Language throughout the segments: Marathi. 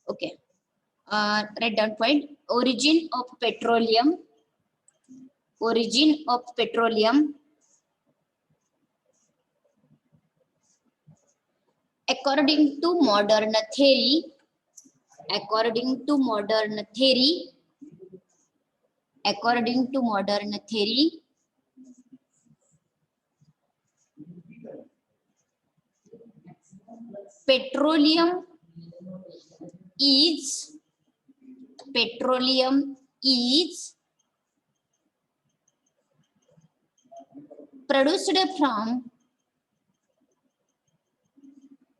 Okay. Write down point. Origin of petroleum. Origin of petroleum. According to modern theory. According to modern theory. According to modern theory. Petroleum is produced from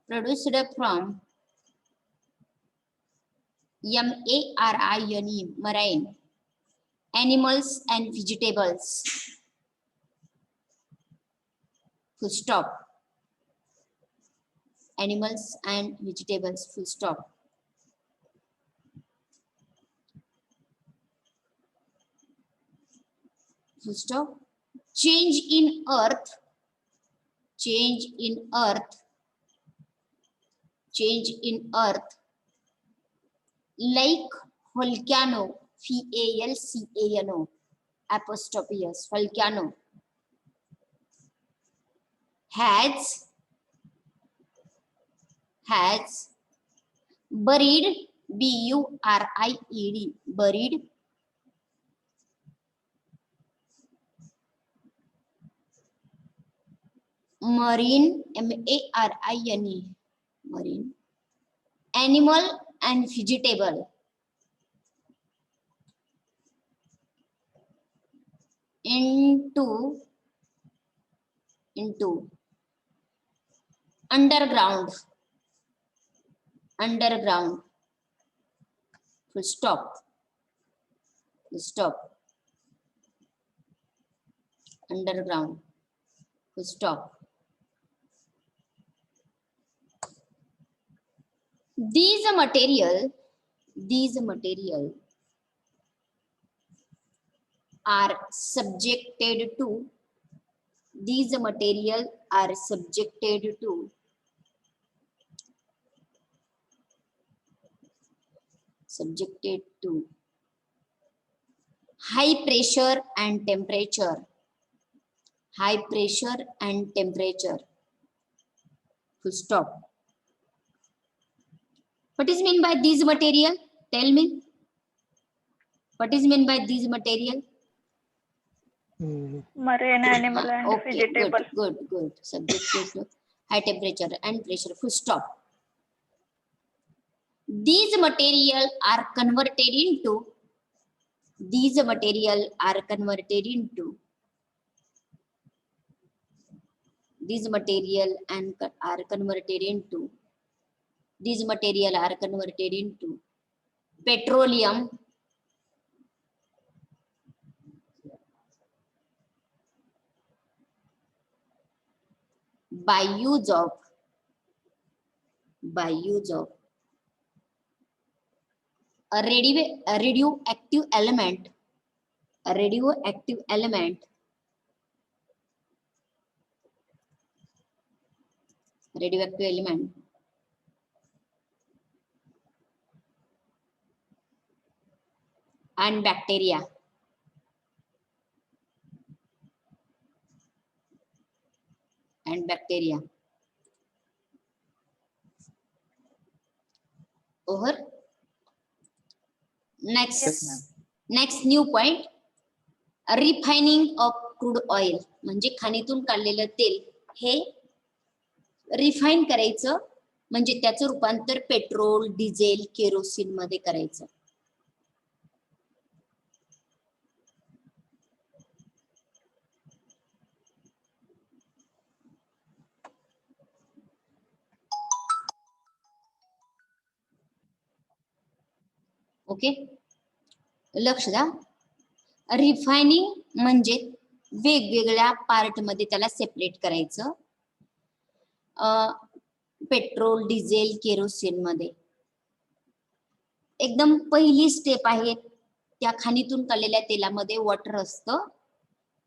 marine, marine animals and vegetables. Full stop. Animals and vegetables. Full stop. Full stop. Change in earth. Change in earth. Change in earth. Like volcano. Volcano. Apostrophe S. Volcano. Has buried. B-U-R-I-E-D. Buried. Marine, M-A-R-I-N-E, marine, animal and vegetable, into underground, full stop, underground, full stop. These material are subjected to high pressure and temperature. Full stop. What is mean by these material? Tell me. What is mean by these material? Marine animal and okay, vegetable. Good. Subjected to high temperature and pressure. Full stop. These material are converted into petroleum, by use of a radioactive element, and bacteria. Over. Next new point. Refining of crude oil, म्हणजे खाणीतून काढलेलं तेल हे रिफाइन करायचं, म्हणजे त्याचं रूपांतर पेट्रोल, डिझेल, केरोसिन मध्ये करायचं. ओके, लक्ष द्या. रिफायनिंग म्हणजे वेगवेगळ्या पार्ट मध्ये त्याला सेपरेट करायचं. पेट्रोल, डिझेल, केरोसिन मध्ये एकदम पहिली स्टेप आहे. त्या खाणीतून काढलेल्या तेलामध्ये वॉटर असतं.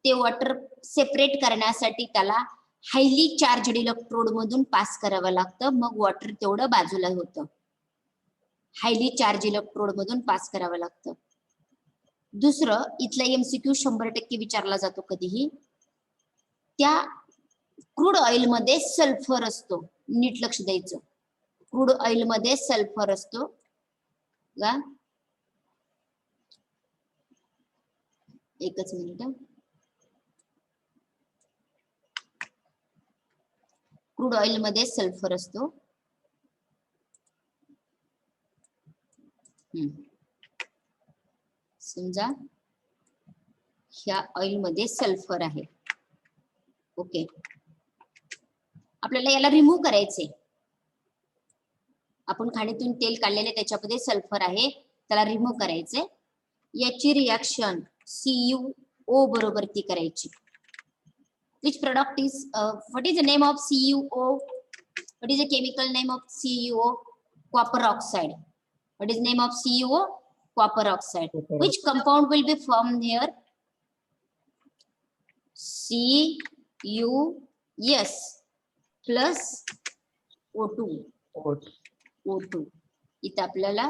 ते वॉटर सेपरेट करण्यासाठी त्याला हायली चार्जड इलेक्ट्रोड मधून पास करावं लागतं, मग वॉटर तेवढं बाजूला होतं. हायली चार्ज इलेक्ट्रोड मधून पास करावं लागतं. दुसरं, इथला MCQ 100% विचारला जातो कधीही. त्या क्रूड ऑइल मध्ये सल्फर असतो, नीट लक्ष द्यायचं. क्रूड ऑइल मध्ये सल्फर असतो का? एकच मिनिट. क्रूड ऑइल मध्ये सल्फर असतो. समजा ह्या ऑइल मध्ये सल्फर आहे. ओके, आपल्याला याला रिमूव्ह करायचे. आपण खाणीतून तेल काढलेले त्याच्यामध्ये सल्फर आहे, त्याला रिमूव्ह करायचे. याची रिॲक्शन CuO बरोबर ती करायची. Which product is what is the name of CuO? What is the chemical name of CuO? Copper oxide. What is the name of CuO? Copper oxide. Which compound will be formed here? CuS plus O2. O2. इथं आपल्याला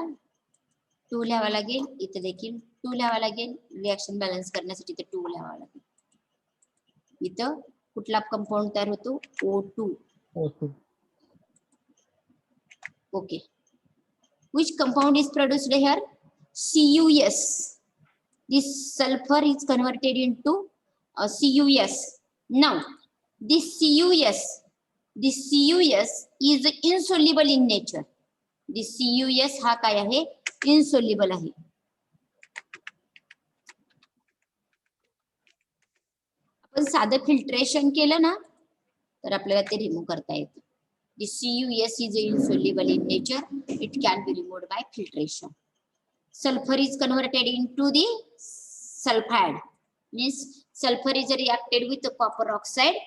2 लिहावा लागेल, इथं देखील 2 लिहावा लागेल. रिॲक्शन बॅलन्स करण्यासाठी इथं 2 लिहावा लागेल. इथं कुठला कंपाऊंड तयार होतो? O2. Okay. Which compound is produced here? CuS. This sulfur is converted into CuS. Now, this CuS is insoluble in nature. This CuS हा काय आहे? Insoluble आहे. आपण साधं फिल्ट्रेशन केलं ना तर आपल्याला ते रिमूव्ह करता येतं. The CuS is insoluble in nature. It can be removed by filtration. Sulfur is converted into the sulfide. Means sulfur is reacted with the copper oxide.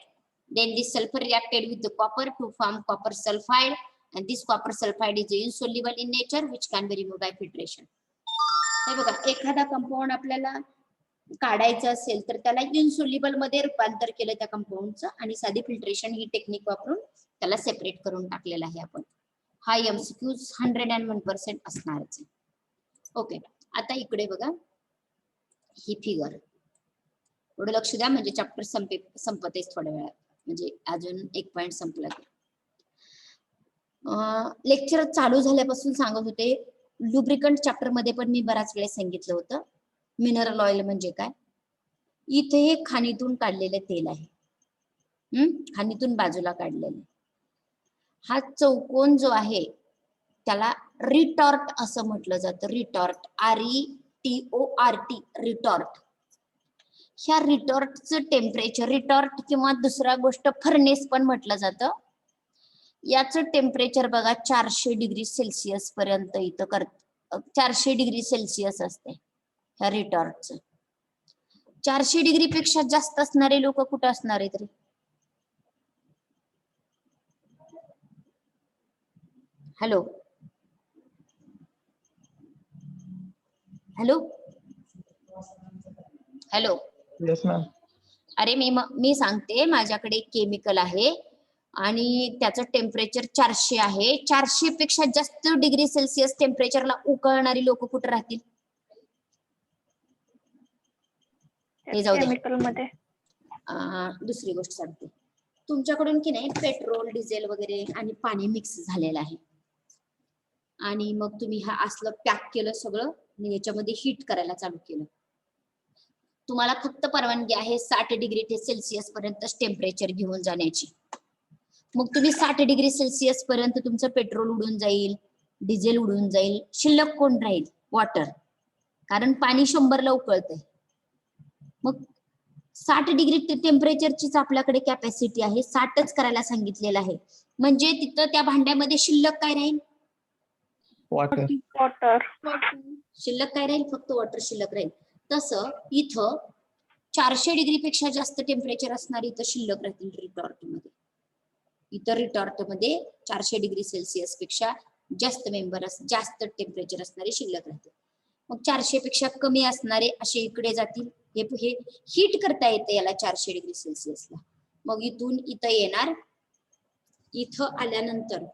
Then this sulfur reacted with the copper to form copper sulfide. And this copper sulfide is insoluble in nature, which can be removed by filtration. हे बघा, एखादा कंपाऊंड आपल्याला काढायचं असेल तर त्याला इन्सोल्युबल मध्ये रूपांतर केलं त्या कंपाऊंडचं आणि साधी फिल्ट्रेशन ही टेक्निक वापरून त्याला सेपरेट करून टाकलेला आहे आपण. हा MCQ 101% असणारच आहे. ओके, आता इकडे बघा ही फिगर, थोडं लक्ष द्या म्हणजे चॅप्टर संपतेच थोड्या वेळात, म्हणजे अजून एक पॉइंट संपला. लेक्चर चालू झाल्यापासून सांगत होते, लुब्रिकंट चॅप्टर मध्ये पण मी बराच वेळेस सांगितलं होतं मिनरल ऑइल म्हणजे काय. इथे हे खाणीतून काढलेलं तेल आहे, खाणीतून बाजूला काढलेलं. हा चौकोन जो आहे त्याला रिटॉर्ट असं म्हटलं जातं. Retort, RETORT, retort. ह्या रिटॉर्टचं टेम्परेचर, रिटॉर्ट किंवा दुसरा गोष्ट फर्नेस पण म्हटलं जातं. याचं टेम्परेचर बघा 400 डिग्री सेल्सिअस पर्यंत इथं 400 डिग्री सेल्सिअस असते ह्या रिटॉर्टचं. 400 डिग्री पेक्षा जास्त असणारे लोक कुठं असणार आहेत रे? Hello hello hello. Yes ma'am. अरे मी सांगते, माझ्याकडे केमिकल आहे आणि त्याचं टेम्परेचर 400 आहे. 400 पेक्षा जास्त डिग्री सेल्सिअस टेम्परेचरला उकळणारी लोक कुठे राहतील? हे जाऊ दे. दुसरी गोष्ट सांगते, तुमच्याकडून की नाही पेट्रोल, डिझेल वगैरे आणि पाणी मिक्स झालेलं आहे आणि मग तुम्ही हा असलं पॅक केलं सगळं आणि याच्यामध्ये हीट करायला चालू केलं. तुम्हाला फक्त परवानगी आहे 60 डिग्री सेल्सिअस पर्यंत टेम्परेचर घेऊन जाण्याची. मग तुम्ही 60 डिग्री सेल्सिअस पर्यंत तुमचं पेट्रोल उडून जाईल, डिझेल उडून जाईल, शिल्लक कोण राहील? वॉटर. कारण पाणी 100ला उकळतंय. मग 60 डिग्री टेम्परेचरचीच आपल्याकडे कॅपॅसिटी आहे, 60च करायला सांगितलेलं आहे. म्हणजे तिथं त्या भांड्यामध्ये शिल्लक काय राहील? वॉटर. शिल्लक काय राहील? फक्त वॉटर शिल्लक राहील. तसं इथं 400 डिग्री पेक्षा जास्त टेम्परेचर असणारी इथं शिल्लक राहतील रिटॉर्ट मध्ये. इतर रिटॉर्ट मध्ये 400 डिग्री सेल्सिअस पेक्षा जास्त जास्त टेम्परेचर असणारे शिल्लक राहतील. मग 400 पेक्षा कमी असणारे असे इकडे जातील. हे हीट करता येते याला 400 डिग्री सेल्सिअसला. मग इथून इथं येणार, इथं आल्यानंतर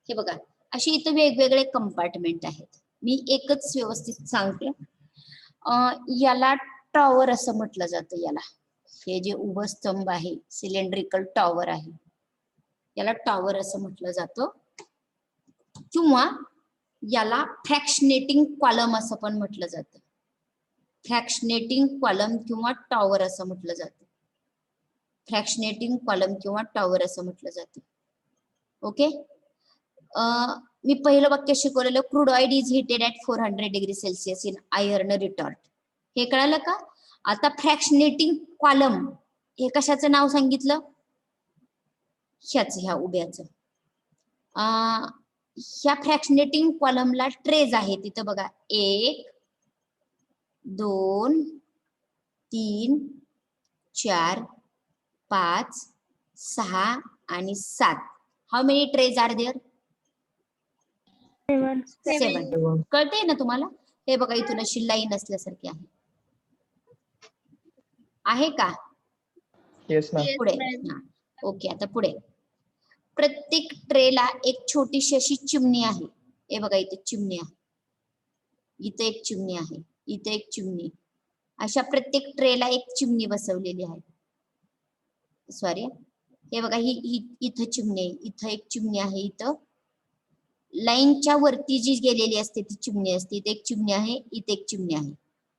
हे बघा अशी इथं वेगवेगळे कंपार्टमेंट आहेत. मी एकच व्यवस्थित सांगते. याला टॉवर असं म्हटलं जातं. याला हे जे उभं स्तंभ आहे, सिलेंड्रिकल टॉवर आहे, याला टॉवर असं म्हटलं जातं. किंवा याला फ्रॅक्शनेटिंग कॉलम असं पण म्हटलं जातं. फ्रॅक्शनेटिंग कॉलम किंवा टॉवर असं म्हटलं जातं. फ्रॅक्शनेटिंग कॉलम किंवा टॉवर असं म्हटलं जातं. ओके. मी पहिलं वाक्य शिकवलेलं, crude oil is heated at 400 degree Celsius in iron retort. हे कळालं का? आता फ्रॅक्शनेटिंग कॉलम हे कशाचं नाव सांगितलं? ह्या उभ्याचं. ह्या फ्रॅक्शनेटिंग कॉलमला ट्रेज आहे तिथं बघा, 1 2 3 4 5 6 आणि 7. How many trays are there? 7. कळतंय ना तुम्हाला? हे बघा इथून अशी लाईन असल्यासारखी आहे का? Yes ma'am. पुढे. ओके, आता पुढे. प्रत्येक ट्रेला एक छोटीशी अशी चिमणी आहे. हे बघा इथे चिमणी आहे, इथे एक चिमणी आहे, इथे एक चिमणी. अशा प्रत्येक ट्रेला एक चिमणी बसवलेली आहे. सॉरी, हे बघा ही इथं चिमणी आहे, इथं एक चिमणी आहे, इथं लाईनच्या वरती जी गेलेली असते ती चिमणी असते. इथे एक चिमणी आहे, इथे एक चिमणी आहे,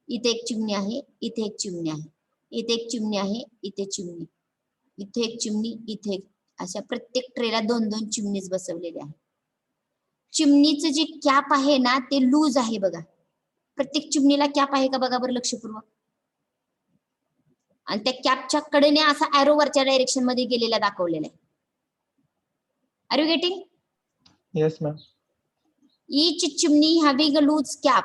इथे एक चिमणी आहे, इथे एक चिमणी आहे, इथे एक चिमणी आहे, इथे चिमणी, इथे एक चिमणी, इथे एक. अशा प्रत्येक ट्रेला 2-2 चिमणीज बसवलेल्या आहेत. चिमणीचं जे कॅप आहे ना ते लूज आहे बघा. प्रत्येक चिमणीला कॅप आहे का बघा बरं लक्षपूर्वक. आणि त्या कॅपच्या कडेने असा ॲरो वरच्या डायरेक्शन मध्ये गेलेला दाखवलेला आहे. Are you getting? Yes ma'am. Each chimney having a loose cap.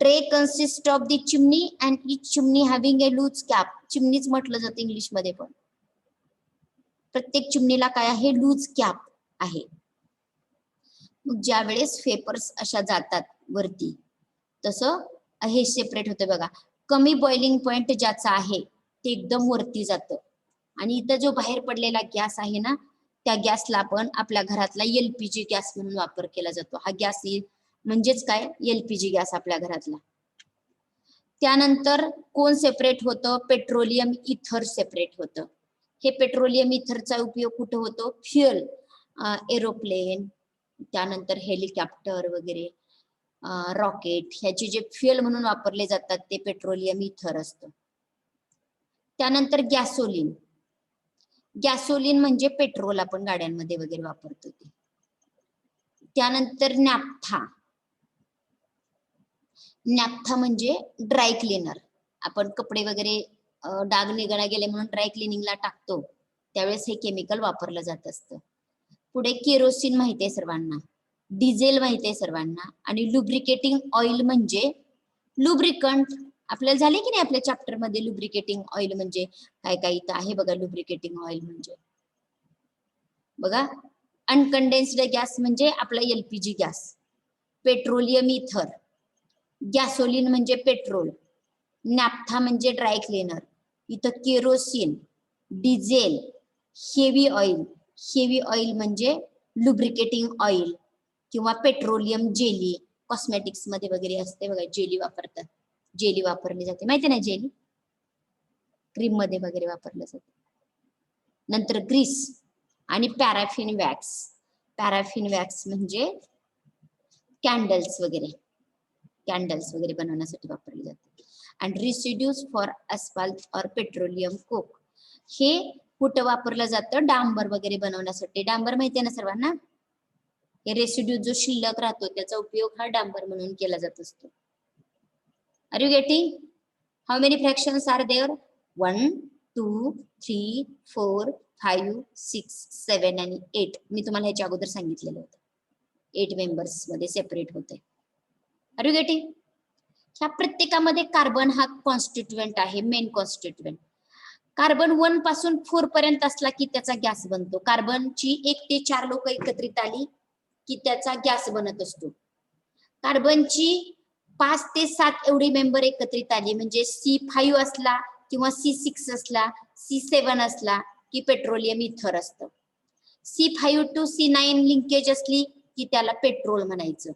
Tray consists of the chimney and each chimney having a loose cap. चिमणीच म्हटलं जातं इंग्लिश मध्ये पण. प्रत्येक चिमणीला काय आहे? लूज कॅप आहे. मग ज्या वेळेस फेपर्स अशा जातात वरती तसं हे सेपरेट होतं बघा. कमी बॉइलिंग पॉइंट ज्याचा आहे ते एकदम वरती जातं. आणि इथं जो बाहेर पडलेला गॅस आहे ना त्या गॅसला आपण आपल्या घरातला LPG गॅस म्हणून वापर केला जातो. हा गॅस म्हणजेच काय? LPG गॅस आपल्या घरातला. त्यानंतर कोण सेपरेट होतं? पेट्रोलियम इथर सेपरेट होतं. हे पेट्रोलियम इथरचा उपयोग कुठं होतो? फ्युएल, एरोप्लेन, त्यानंतर हेलिकॉप्टर वगैरे, रॉकेट, ह्याचे जे फ्युएल म्हणून वापरले जातात ते पेट्रोलियम इथर असतं. त्यानंतर गॅसोलिन. गॅसोलिन म्हणजे पेट्रोल आपण गाड्यांमध्ये वगैरे वापरतो ते. त्यानंतर नॅफ्था. नॅफ्था म्हणजे ड्राय क्लीनर. आपण कपडे वगैरे डाग निघाला गेले म्हणून ड्राय क्लिनिंगला टाकतो त्यावेळेस हे केमिकल वापरलं जात असतं. पुढे केरोसिन माहिती आहे सर्वांना, डिझेल माहिती आहे सर्वांना, आणि लुब्रिकेटिंग ऑइल म्हणजे लुब्रिकंट. आपल्याला झाले की नाही आपल्या चॅप्टर मध्ये लुब्रिकेटिंग ऑइल म्हणजे काय काय इथं आहे बघा. लुब्रिकेटिंग ऑइल म्हणजे बघा, अनकंडेन्स्ड गॅस म्हणजे आपला LPG गॅस, पेट्रोलियम इथर, गॅसोलिन म्हणजे पेट्रोल, नॅफ्था म्हणजे ड्राय क्लीनर, इथं kerosene, diesel, heavy oil. Heavy oil म्हणजे लुब्रिकेटिंग ऑइल किंवा पेट्रोलियम जेली. कॉस्मेटिक्स मध्ये वगैरे असते बघा, जेली वापरतात, जेली वापरली जाते माहिती ना, जेली क्रीम मध्ये वगैरे वापरलं जाते. नंतर ग्रीस आणि पॅराफिन वॅक्स. पॅराफिन वॅक्स म्हणजे कॅन्डल्स वगैरे बनवण्यासाठी वापरले जाते. अँड रेसिड्यूज फॉर अस्फाल्ट और पेट्रोलियम कोक. हे कुठं वापरलं जातं? डांबर वगैरे बनवण्यासाठी. डांबर माहिती आहे ना सर्वांना? हे रेसिड्यू जो शिल्लक राहतो त्याचा उपयोग हा डांबर म्हणून केला जात असतो. Are you getting? How many fractions are there? 1 2 3 4 5 6 7 आणि 8. मी तुम्हाला ह्याच्या अगोदर सांगितलेलं होतं 8 मेंबर्स मध्ये सेपरेट होते. Are you getting? ह्या प्रत्येकामध्ये कार्बन हा कॉन्स्टिट्युएंट आहे, मेन कॉन्स्टिट्युएंट. कार्बन 1 पासून 4 पर्यंत असला की त्याचा गॅस बनतो. कार्बनची 1 ते 4 लोक एकत्रित आली की त्याचा गॅस बनत असतो. कार्बनची 5 ते 7 एवढे मेंबर एकत्रित आले म्हणजे C5 असला किंवा C6 असला, C7 असला की पेट्रोलियम इथर असतं. C5 to C9 लिंकेज असली की त्याला पेट्रोल म्हणायचं.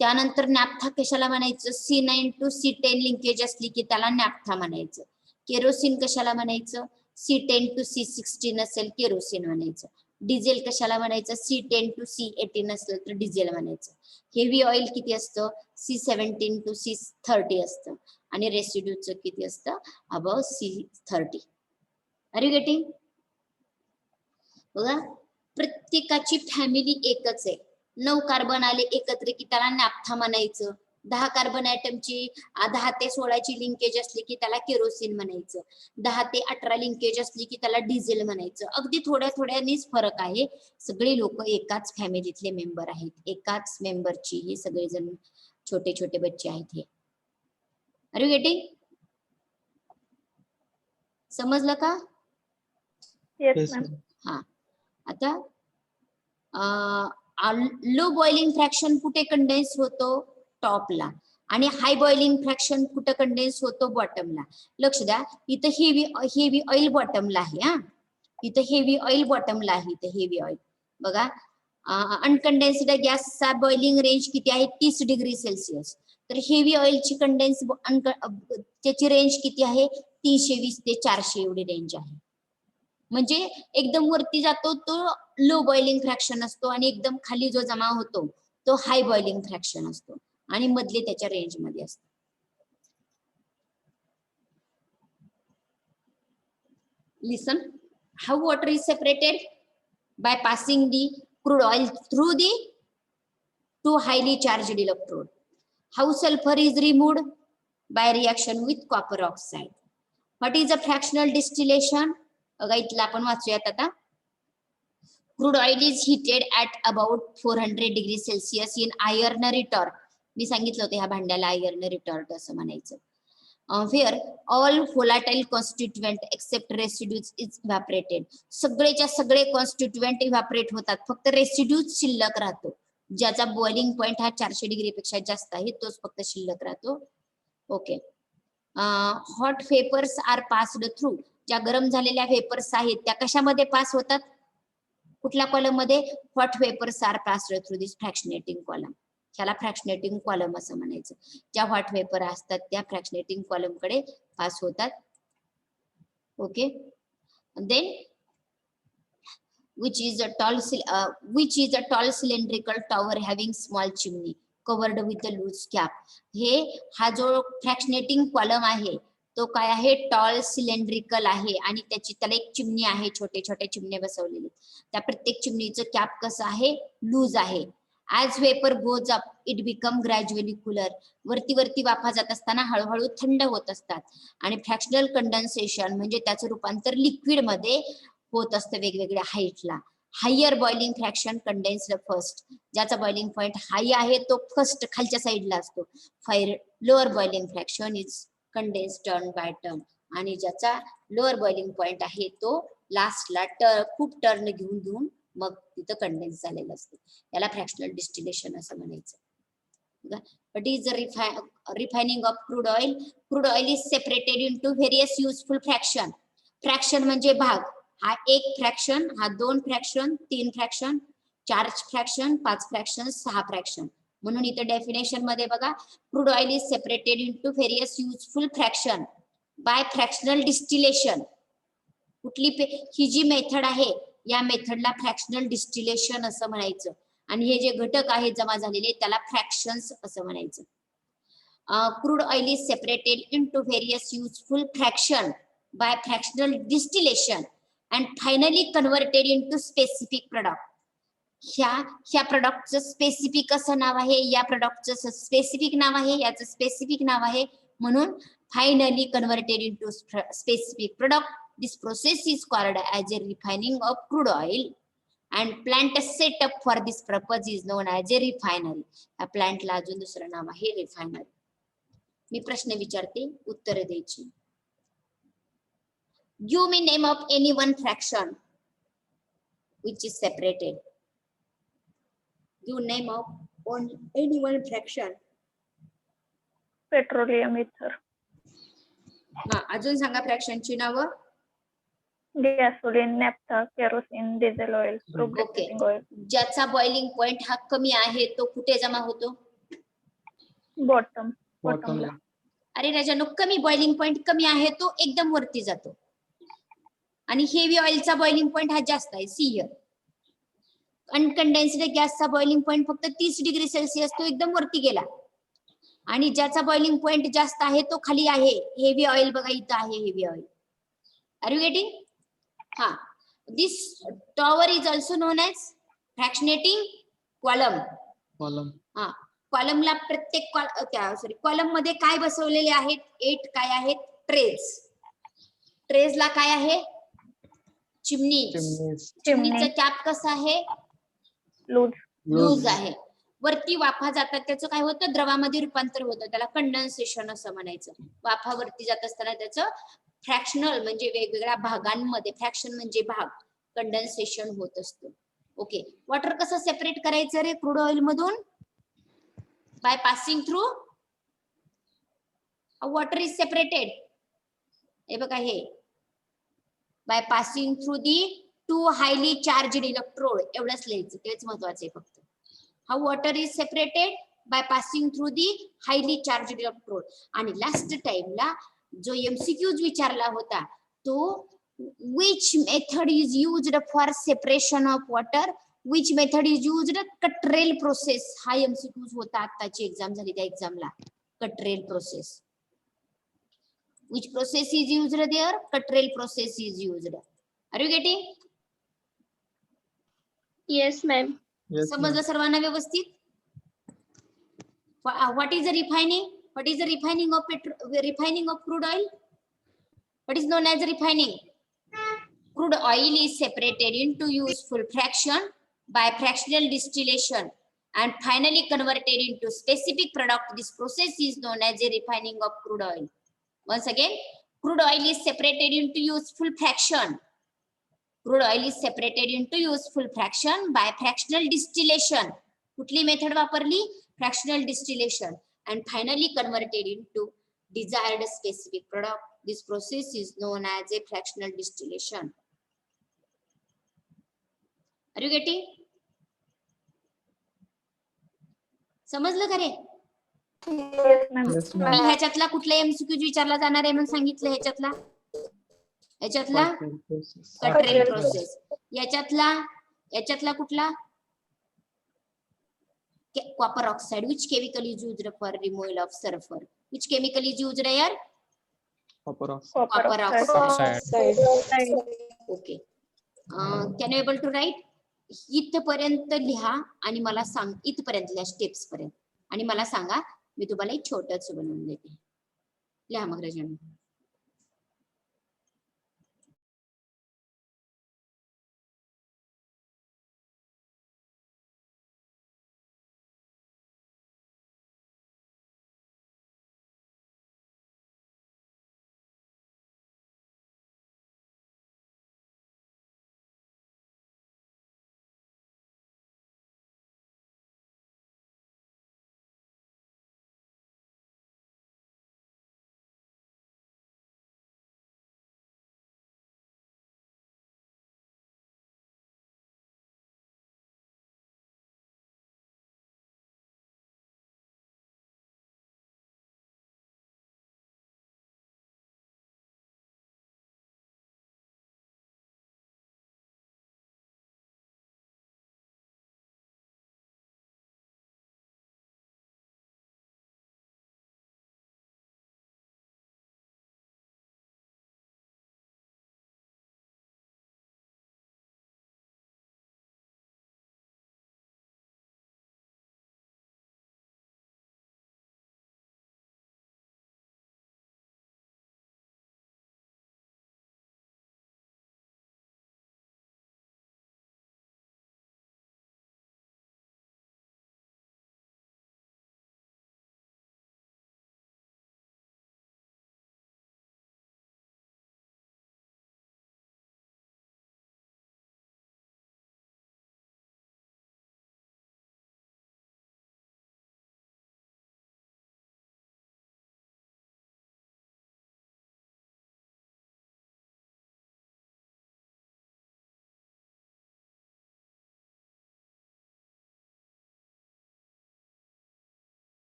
त्यानंतर नॅफ्था कशाला म्हणायचं? C9 to C10 लिंकेज असली की त्याला नॅफ्था म्हणायचं. केरोसिन कशाला म्हणायचं? C10 to C16 असेल केरोसिन म्हणायचं. डिझेल कशाला म्हणायचं? C10 to C18 असेल तर डिझेल म्हणायचं. हेवी ऑइल किती असतं? C17 to C30 असतं आणि रेसिड्यूचं किती असतं? Above C30. Are you getting? बघा प्रत्येकाची फॅमिली एकच आहे. 9 कार्बन आले एकत्र की त्याला नॅफ्था म्हणायचं. 10 कार्बन ॲटमची 10 ते 16 ची लिंकेज असली की त्याला केरोसिन म्हणायचं. 10 ते 18 लिंकेज असली की त्याला डिझेल म्हणायचं. अगदी थोड्या थोड्यानीच फरक आहे. सगळे लोक एकाच फॅमिलीतले मेंबर आहेत. एकाच मेंबरची हे सगळेजण छोटे छोटे बच्चे आहेत हे. Are you getting? समजलं का? Yes, Yes, ma'am. ma'am. हा आता लो बॉइलिंग फ्रॅक्शन कुठे कंडेन्स होतो? टॉपला. आणि हाय बॉइलिंग फ्रॅक्शन कुठे कंडेन्स होतो? बॉटमला. लक्ष द्या इथं हेवी ऑइल बॉटमला आहे. हा इथं हेवी ऑइल बॉटमला आहे. इथं हेवी ऑइल बघा. अनकंडेन्स्ड गॅसचा बॉइलिंग रेंज किती आहे? 30 डिग्री सेल्सिअस. तर हेवी ऑइलची कंडेन्स त्याची रेंज किती आहे? 320 ते 400 एवढी रेंज आहे. म्हणजे एकदम वरती जातो तो लो बॉइलिंग फ्रॅक्शन असतो आणि एकदम खाली जो जमा होतो तो हाय बॉइलिंग फ्रॅक्शन असतो आणि मधले त्याच्या रेंज मध्ये असतो. Listen, how water is separated? By passing the crude oil through the two highly charged electrode. How sulphur is removed? By reaction with copper oxide. What is a fractional distillation? बघा इथला आपण वाचूयात आता. Crude oil is heated at about 400 degree Celsius in iron retort. मी सांगितलं होतं ह्या भांड्याला आयर्नरी टॉर्क असं म्हणायचं. Where all volatile constituent except residues is evaporated. सगळेच्या सगळे कॉन्स्टिट्युएंट इव्हॅपरेट होतात, फक्त रेसिड्यूज शिल्लक राहतो. ज्याचा बॉइलिंग पॉइंट हा 400 डिग्री पेक्षा जास्त आहे तोच फक्त शिल्लक राहतो. Okay. Hot vapours are passed through. ज्या गरम झालेल्या वेपर्स आहेत त्या कशामध्ये पास होतात? कुठल्या कॉलम मध्ये? Hot vapours are passed through this fractionating column. ह्याला फ्रॅक्शनेटिंग कॉलम असं म्हणायचं. ज्या हॉट वेपर असतात त्या फ्रॅक्शनेटिंग कॉलम कडे पास होतात. Okay. Then which is a tall cylindrical tower having small chimney covered with a loose cap. हा जो फ्रॅक्शनेटिंग कॉलम आहे तो काय आहे? टॉल सिलेंड्रिकल आहे आणि त्याला एक चिमणी आहे, छोटे छोटे चिमणे बसवलेले. त्या प्रत्येक चिमणीचं कॅप कसं आहे? लूज आहे. As vapour goes up it become gradually cooler. वरती वरती वाफा जात असताना हळूहळू थंड होत असतात आणि फ्रॅक्शनल कंडेन्सेशन म्हणजे त्याचं रूपांतर लिक्विड मध्ये होत असतं वेगवेगळ्या हाईटला. Higher boiling fraction condensed first. ज्याचा बॉइलिंग पॉइंट हाय आहे तो फर्स्ट खालच्या साईडला असतो. Lower boiling fraction is condense turn by turn. आणि ज्याचा लोअर बॉइलिंग पॉइंट आहे तो लास्टला खूप टर्न घेऊन घेऊन मग तिथं कंडेन्स झालेलं असतं. याला फ्रॅक्शनल डिस्टिलेशन असं म्हणायचं. What is the refining of crude oil? Crude oil is separated into various useful fraction. Fraction म्हणजे भाग. हा 1 फ्रॅक्शन, हा 2 fraction, 3 fraction, 4 fraction, 5 fraction, 6 fraction. म्हणून इथे डेफिनेशन मध्ये बघा, crude oil is separated into various useful fraction by fractional distillation. ही जी मेथड आहे या मेथडला फ्रॅक्शनल डिस्टिलेशन असं म्हणायचं. आणि हे जे घटक आहेत जमा झालेले त्याला फ्रॅक्शन्स असं म्हणायचं. Crude oil is separated into various useful fraction by fractional distillation and finally converted into specific product. ह्या प्रोडक्टचं स्पेसिफिक असं नाव आहे, या प्रोडक्टचं स्पेसिफिक नाव आहे, याचं स्पेसिफिक नाव आहे. म्हणून finally converted into specific product. This process is called as a refining of crude oil and plant set up for this purpose is known as a refinery. या प्लांटला अजून दुसरं नाव आहे रिफायनरी. मी प्रश्न विचारते, उत्तर द्यायची. Give me name of any one fraction which is separated. Give name of any one fraction petroleum ether, हा अजून सांगा फ्रॅक्शनची नावं. Gasoline, naphtha, kerosene, diesel oil, lubricating oil, ज्याचा बॉइलिंग पॉइंट हा कमी आहे तो कुठे जमा होतो? बॉटम, बॉटमला. अरे राजानो, कमी बॉइलिंग पॉइंट कमी आहे तो एकदम वरती जातो आणि हेवी ऑइलचा बॉइलिंग पॉइंट हा जास्त आहे. सी हिअर, अनकंडेन्स्ड गॅसचा बॉइलिंग पॉइंट फक्त 30 डिग्री सेल्सिअस, तो एकदम वरती गेला. आणि ज्याचा बॉइलिंग पॉइंट जास्त आहे तो खाली आहे. हेवी ऑइल बघा इथं आहे heavy oil. Are you getting? हा, this tower is also known as fractionating column. Column. हा, कॉलमला प्रत्येक कॉलम मध्ये काय बसवलेले आहेत? 8 काय आहेत? ट्रेज. ट्रेजला काय आहे? चिमनी. चिमनीचा कॅप कसा आहे? लूज आहे. वरती वाफा जातात त्याचं काय होतं? द्रवामध्ये रूपांतर होतं, त्याला कंडेन्सेशन असं म्हणायचं. वाफा वरती जात असताना त्याचं फ्रॅक्शनल म्हणजे वेगवेगळ्या भागांमध्ये, फ्रॅक्शन म्हणजे भाग, कंडेन्सेशन होत असतं. ओके, वॉटर कसं सेपरेट करायचं रे क्रूड ऑइल मधून? By passing through water is separated. हे बघा, हे by passing through the 2 highly charged electrode, एवढंच लिहायचं, तेच महत्वाचं आहे फक्त. How water is separated? By passing through the highly charged electrode. आणि लास्ट टाइमला जो एमसीक्यूज विचारला होता तो, which method is used for separation of water, which method is used? Cottrell process. हा एमसीक्यूज होता, आताची एक्झाम झाली त्या एक्झामला. कटरेल process. Which process is used there? Cuttrell process is used. Are you getting? Yes ma'am. समजलं सर्वांना व्यवस्थित? What is the refining? What is the refining of refining of crude oil? What is known as refining? Crude oil is separated into useful fraction by fractional distillation and finally converted into specific product. This process is known as a refining of crude oil. Once again, crude oil is separated into useful fraction. Crude oil is separated into useful fraction by fractional distillation. कुठली मेथड वापरली? Fractional distillation and finally converted into desired specific product. This process is known as a fractional distillation. Are you getting? समजलं का रे? Yes ma'am. मी ह्याच्यातला कुठला एमसीक्यू विचारला जाणार आहे म्हणून सांगितलं. ह्याच्यातला कटरेल प्रोसेस. याच्यातला कुठला? Copper oxide. Which chemical is used for removal of sulphur? Which chemical is used here? Copper copper oxide. Okay, can you able to write? इथपर्यंत लिहा आणि मला सांग, इथपर्यंतल्या स्टेप्स पर्यंत, आणि मला सांगा. मी तुम्हाला एक छोटंच बनवून देते. लिहा मग रजनी.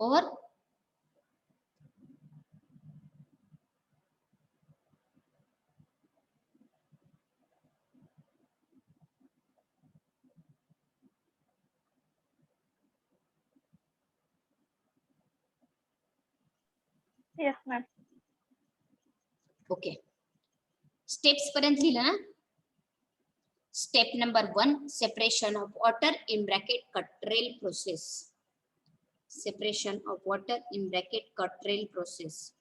और Yes, ma'am. ओके, स्टेप्स पर्यंत लिहिलं ना. Step number 1, separation of water in bracket Cottrell process. Separation of water in bracket Cottrell process.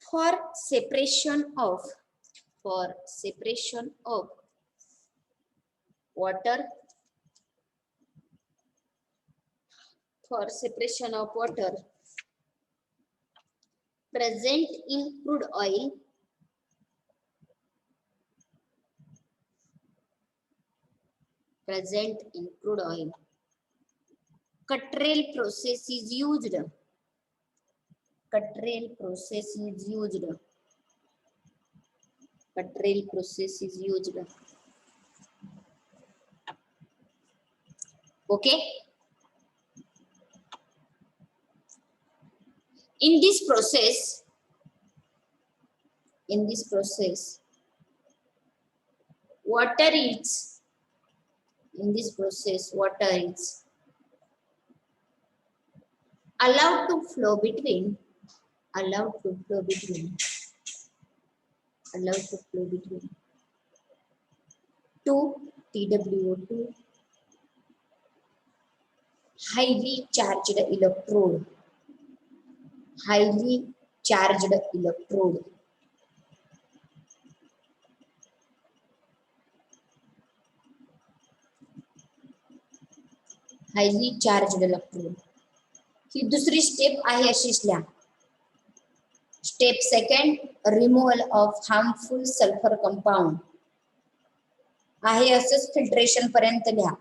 For separation of water, present in crude oil, Cuttrell process is used. Cuttrell process is used. Okay. In this process, water is allowed to flow between 2 TWO2 highly charged electrode. Highly charged electrode. ही दुसरी स्टेप आहे अशीच लिहा. Step second, removal of harmful sulphur compound आहे असंच फिल्ट्रेशन पर्यंत लिहा.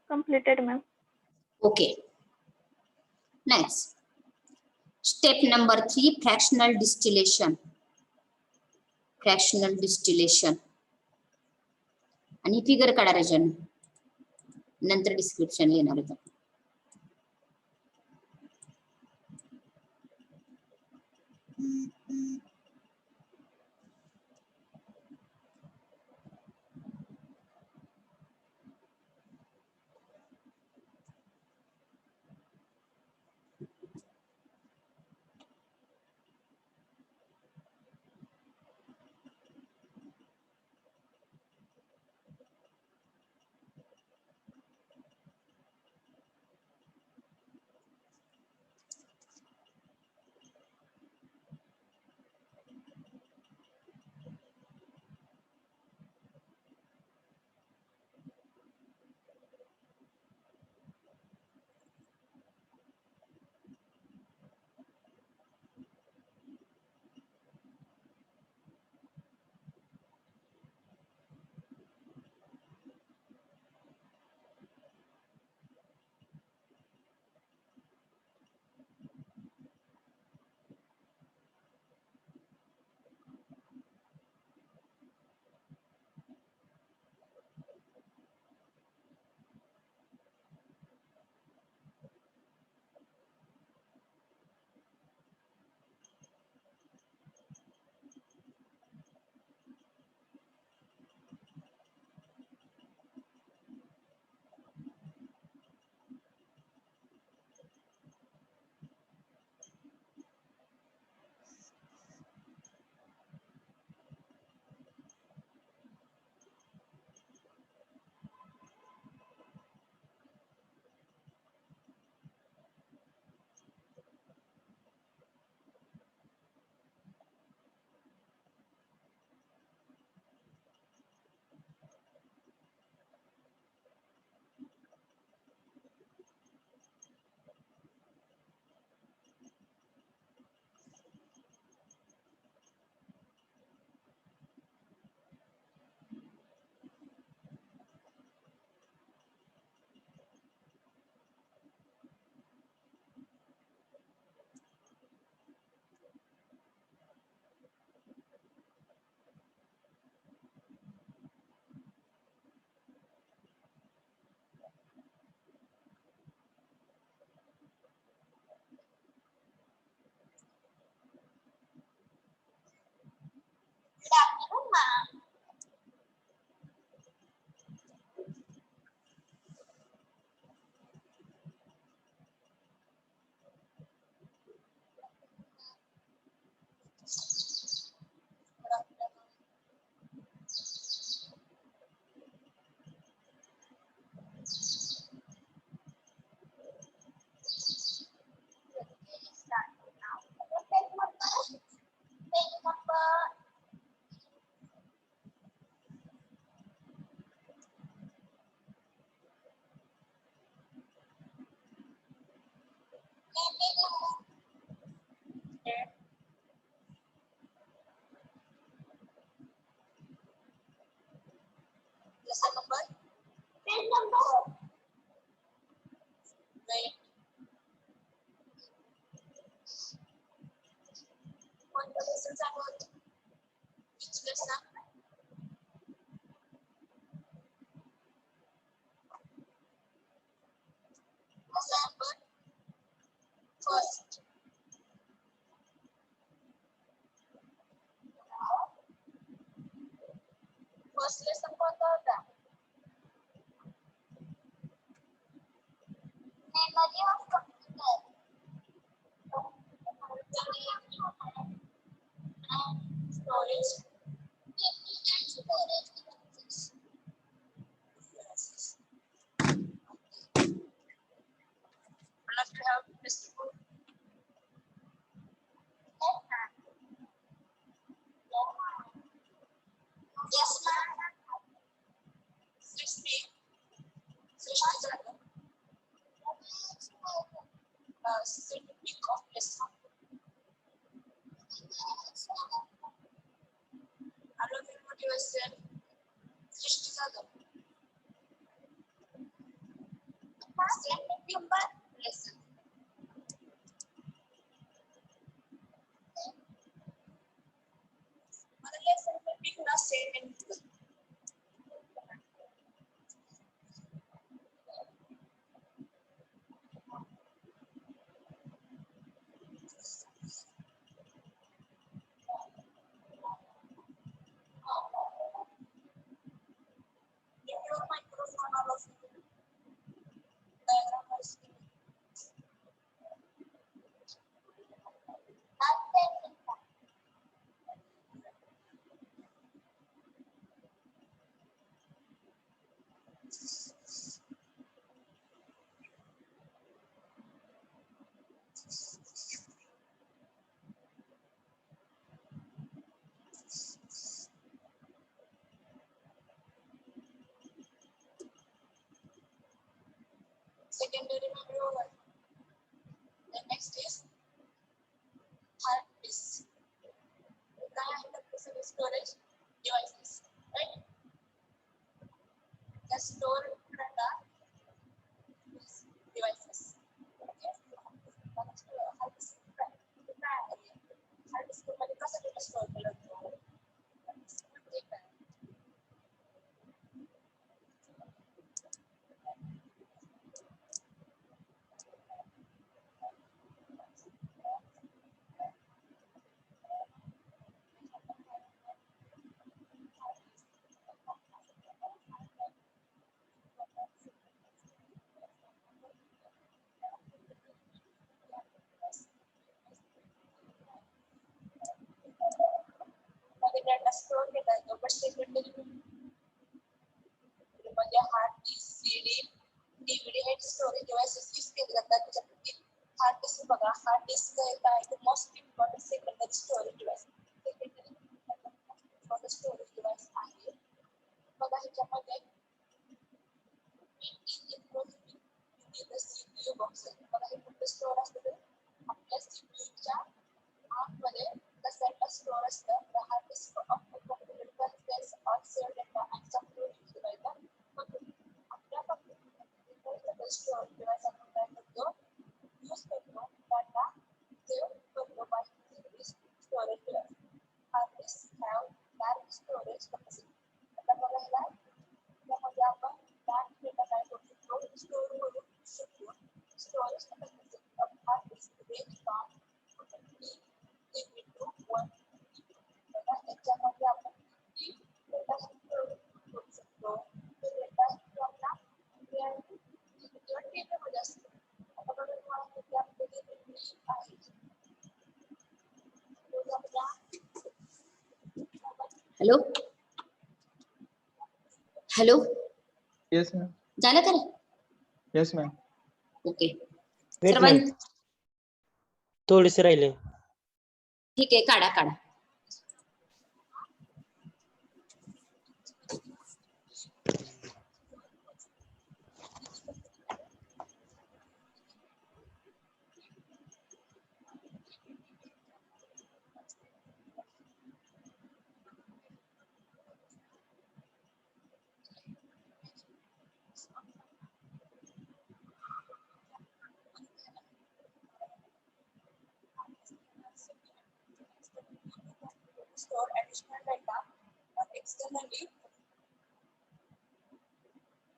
Completed, ma'am. Okay. Next. Step number 3, fractional distillation. Fractional distillation. आणि फिगर काढा रजन, नंतर डिस्क्रिप्शन लिहिणार होतं. lesson. Secondary memory over. The next is hard disk. The storage devices, right? The store data devices. Okay. Hard disk. Hard disk मध्ये कसं डेटा स्टोअर केला जातो? डेटा स्टोअर केला जातो पण सेकंडरी म्हणजे हार्ड डिस्क सीडी डीव्हीडी हे स्टोरेज डिव्हाइसेस यूज केले जातात त्याच्यापैकी हार्ड डिस्क बघा हार्ड डिस्क काय आहे most important secondary storage device secondary storage device आहे बघा ह्याच्यामध्ये सीपीयू बॉक्स बघा हे कुठे स्टोअर असतं आपल्या सीपीयूच्या आतमध्ये कसं स्टोअर असतं hard disk of computer space or save data and some storage device आपल्या कंप्यूटर स्टोअर डिव्हाइस आपण काय करतो यूज करतो डाटा सेव्ह करतो by storage device hard disk have large storage capacity आता बघा ह्याला त्यामध्ये आपण लार्ज डेटा काय करू शकतो स्टोअर करू शकतो storage capacity of hard disk range from 2 to 1 बघा याच्यामध्ये आपण डेटा स्टोअर करू शकतो तो डेटा आपला किंवा टेबलमध्ये असतो आता बघा तुम्हाला किती आपल्याला आहे तो आपला हॅलो हॅलो येस मॅम. झालं का येस मॅम. ओके वेट सर्वांनी मॅम थोडेसे राहिले. ठीक आहे काढा काढा store additional data externally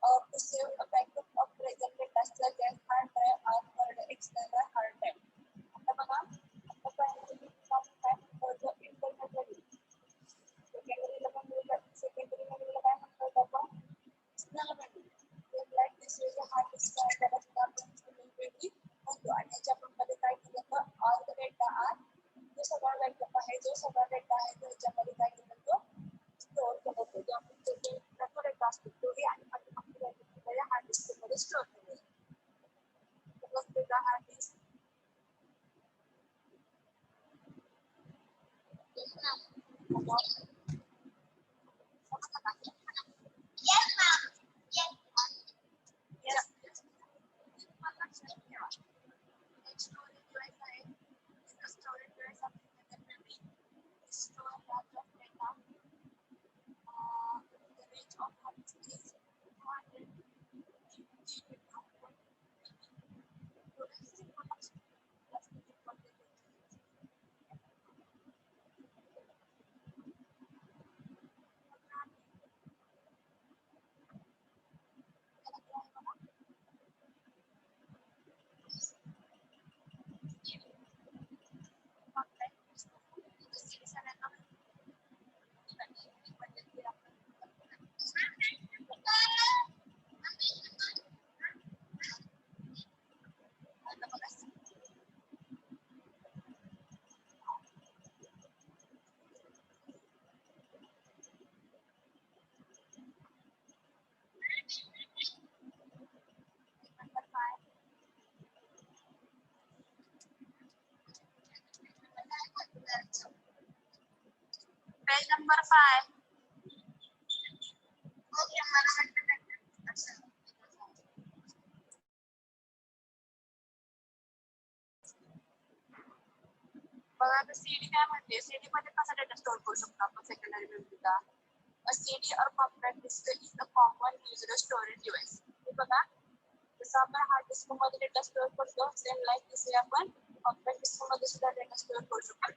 or to save a backup of present data such as hard drive or external hard drive. आता बघा आता primary काय म्हणतो internally secondary ला पण secondary ला काय म्हणतो आपण external memory like this is a hard disk त्याला आपण वेगळी म्हणतो आणि याच्यामध्ये काय केलं तर all the data are जो सगळा बॅकअप आहे जो सगळा डेटा आहे तो याच्यामध्ये काय केलं तो स्टोअर केला जातो जो आपण त्याचा डेटा असतो तोही आणि आपल्या हार्ड डिस्क मध्ये स्टोअर केला जातो त्याचा hard disk Yes, ma'am. Yes. Yes. Storage device आहे storage device आपल्याकडे memory store large of data the range of hard disk is 200 GB to 1 Page number 5. बघा आता CD काय म्हणते, CD मध्ये कसा डेटा स्टोअर करू शकतो आपण secondary मेमरीला. A CD or compact disc is a common used storage device. हे बघा जसं आपण हार्ड डिस्क मध्ये डेटा स्टोअर करतो सेम लाईक तसे आपण कॉम्पॅक्ट डिस्क मध्ये सुद्धा डेटा स्टोअर करू शकतो.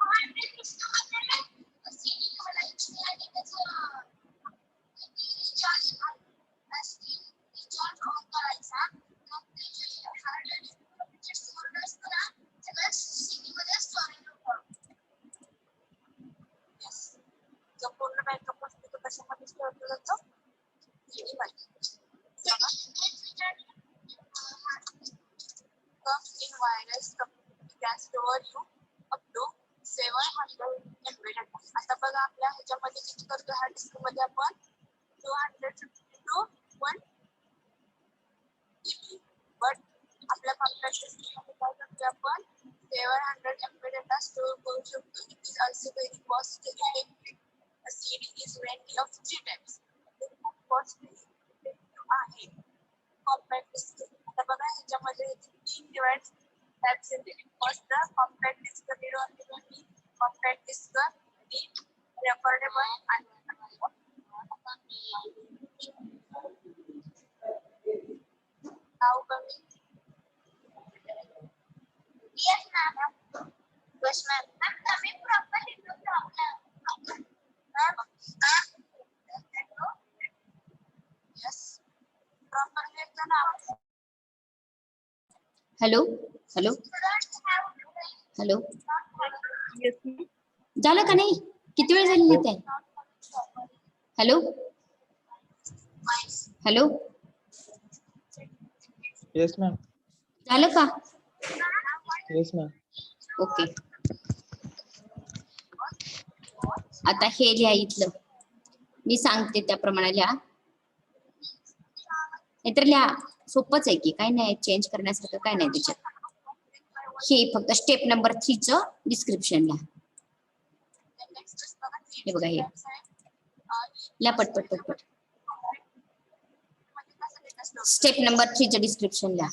Yes. जो पूर्ण बॅकअप असतो तो कशामध्ये स्टोअर केला जातो? CD मध्ये. Comes in wireless can store you up to 700 MB data. आता बघा आपल्या ह्याच्यामध्ये किती करतो हार्ड डिस्क मध्ये आपण 250 to 1 GB. बट आपल्या कॉम्पॅक्ट डिस्क मध्ये काय करतो आपण 700 MB data स्टोअर करू शकतो. It is also very cost effective. A CD is ready of 3 types. ते खूप कॉस्टली आहे. कॉम्पॅक्ट डिस्क आता बघा ह्याच्यामध्ये 3 डिवाइस टाइप्स आहेत. First compact disc read only, compact disc read recordable आणि नाव कमी. Yes ma'am. Yes ma'am. Ma'am तुम्ही प्रॉपर लिहून टाकलं. Yes. प्रॉपर लिहायचं ना. Hello hello hello Yes ma'am. झालं का नाही? किती वेळ झाली लिहित आहे? Hello hello Yes, ma'am. झालं का? Yes, ma'am. ओके. आता हे लिहा इथलं, मी सांगते त्याप्रमाणे लिहा. नाहीतर लिहा, सोपंच आहे की, काय नाही चेंज करण्यासारखं काय नाही त्याच्यात. हे फक्त स्टेप नंबर 3 च डिस्क्रिप्शन लिहा. हे बघा हे लिहा पटपट पटपट. स्टेप नंबर 3 च डिस्क्रिप्शन लिहा.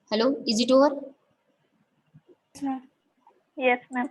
Hello, is it over? Yes, ma'am.